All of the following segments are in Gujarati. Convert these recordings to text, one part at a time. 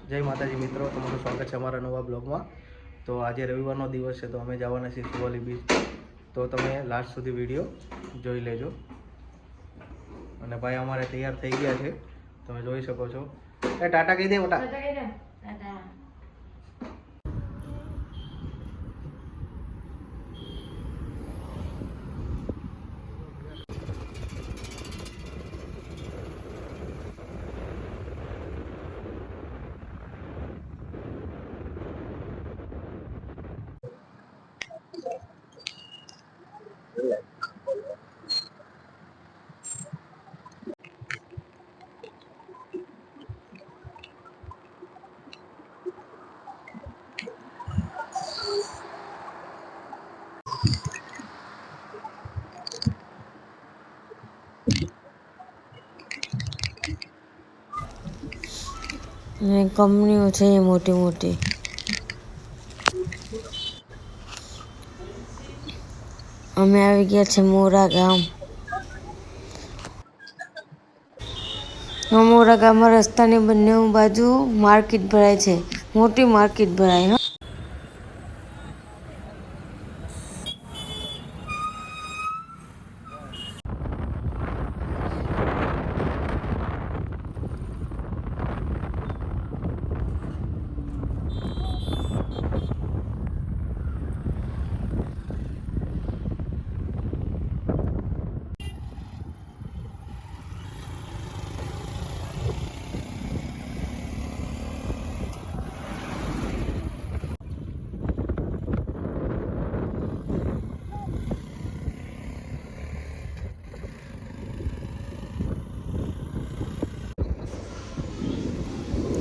જય માતાજી મિત્રો, તમારું સ્વાગત છે અમારા નવા બ્લોગમાં। તો આજે રવિવારનો દિવસ છે, તો અમે જવાના છીએ સુવાલી બીચ। તો તમે લાસ્ટ સુધી વિડીયો જોઈ લેજો। અને ભાઈ અમારે તૈયાર થઈ ગયા છે, તમે જોઈ શકો છો। એ ટાટા કહી દે બેટા। ટાટા। કંપનીઓ છે મોટી મોટી। અમે આવી ગયા છે મોરા ગામ। મોરા ગામમાં રસ્તાની બંને બાજુ માર્કેટ ભરાય છે, મોટી માર્કેટ ભરાય।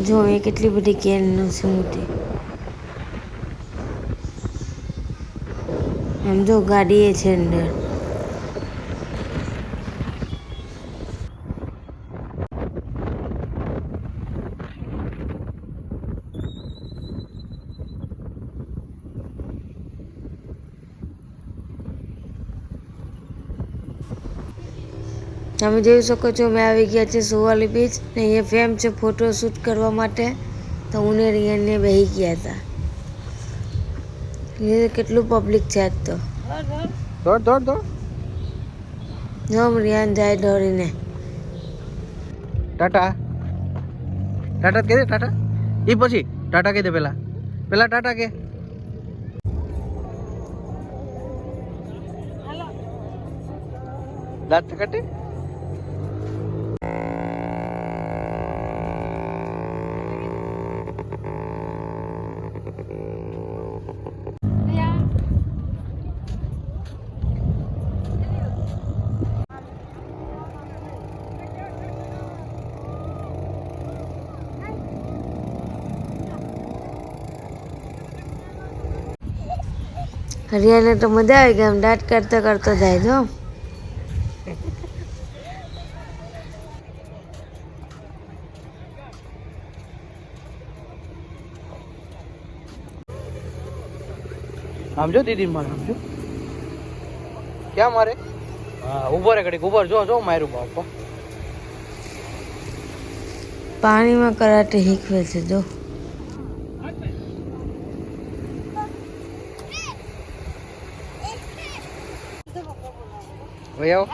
જો એ કેટલી બધી કેન છે મોટી। આમ જો ગાડી એ છે અંદર। તમે જોઈ શકો છો મેં આવી ગયા છે સુવાલી બીચ ને એ ફેમ છે ફોટો શૂટ કરવા માટે। તો હું ને રિયાને બેસી ગયા હતા। એ કેટલું પબ્લિક છે આજ તો। દોડ દોડ દોડ। જો રિયાન જાય દોડીને। ટાટા ટાટા કહી દે ટાટા। એ પછી ટાટા કહી દે, પેલા પેલા ટાટા કે। દાંત કાઢે। હરિયાને તો મજા આવી ગઈ, આમ દાંત કરતો કરતો જાય જો। આમ જો દીદી મારે, આમ જો ક્યાં મારે। હા ઉભો રે ઘડીક, ઉભો જો જો માર્યું બાપા। પાણીમાં કરાટે શીખવે છે જો। ભાઈ આવો।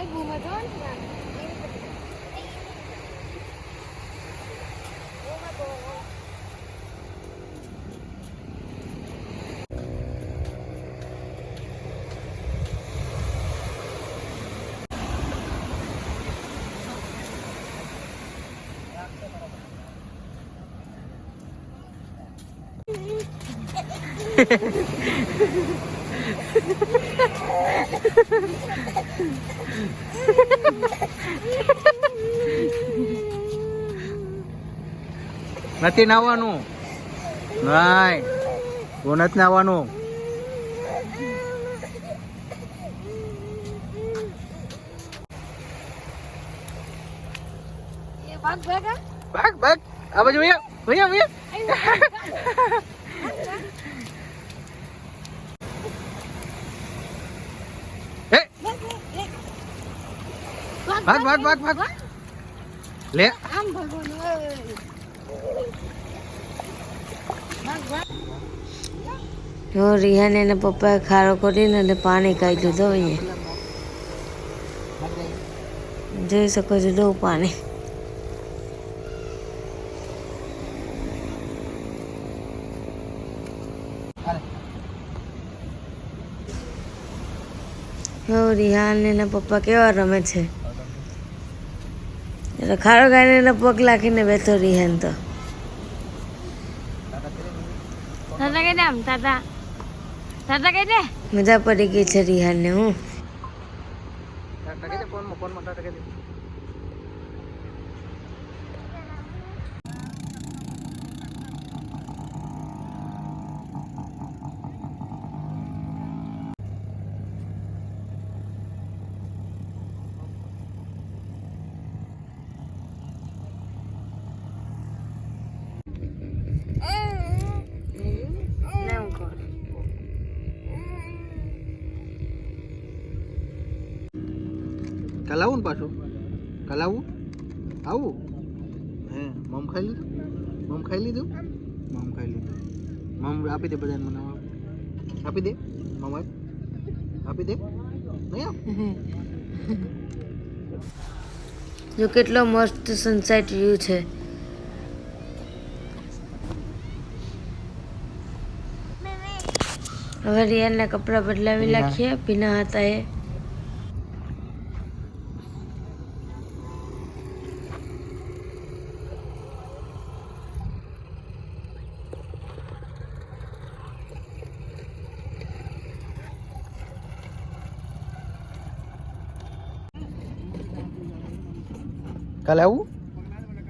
નથી નાવાનું, નહીં હું નથી નાવાનું। ભાગ ભાગ આ બાજુ ભૈયા ભૈયા ભૈયા। भाग भाग भाग भाग ले। જો રિહાન એના પપ્પાએ ખારો કરીને અને પાણી કાઢ્યું તો અહીંયા જોઈ શકો છો દો પાણી. જો રિહાન એના પપ્પા કેવા રમે છે. એટલે ખારો ગાઈને એના પગ લાખીને બેઠો રિહાન તો. તાતા કઈ દે આમ તાતા તાતા કઈ દે. મજા પડી ગઈ છે રિહાનને. હું કલાવું ને પાછું કલાવું આવું હે મમ ખાઈ લીધું મમ ખાઈ લીધું મમ આપી દે બધાને મને આપી દે મમ આપી દે નહીં આપ. જો કેટલો મસ્ત સનસેટ વ્યૂ છે. હવે રિયાનના કપડાં બદલાવી નાખીએ. પીના હતા એ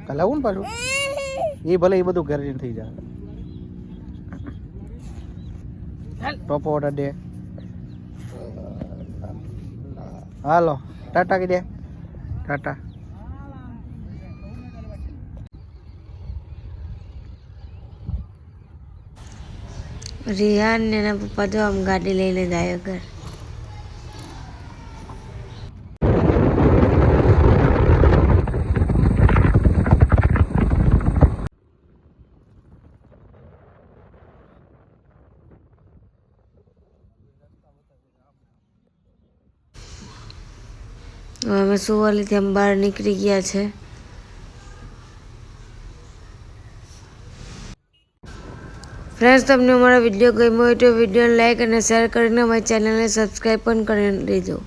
કલાવું ને પાછું એ ભલે એ બધું ઘરે થઈ જાય. ટોપો ઓર્ડર દે હાલો ટાટા કહી દે ટાટા. રિહાન ને એના પપ્પા તો આમ ગાડી લઈને જાય ઘર. અમે સુવાલીથી આમ બહાર નીકળી ગયા છે. ફ્રેન્ડ્સ, તમને અમારો વિડીયો ગમ્યો હોય તો વિડીયોને લાઈક અને શેર કરીને અમારી ચેનલને સબસ્ક્રાઈબ પણ કરી દેજો.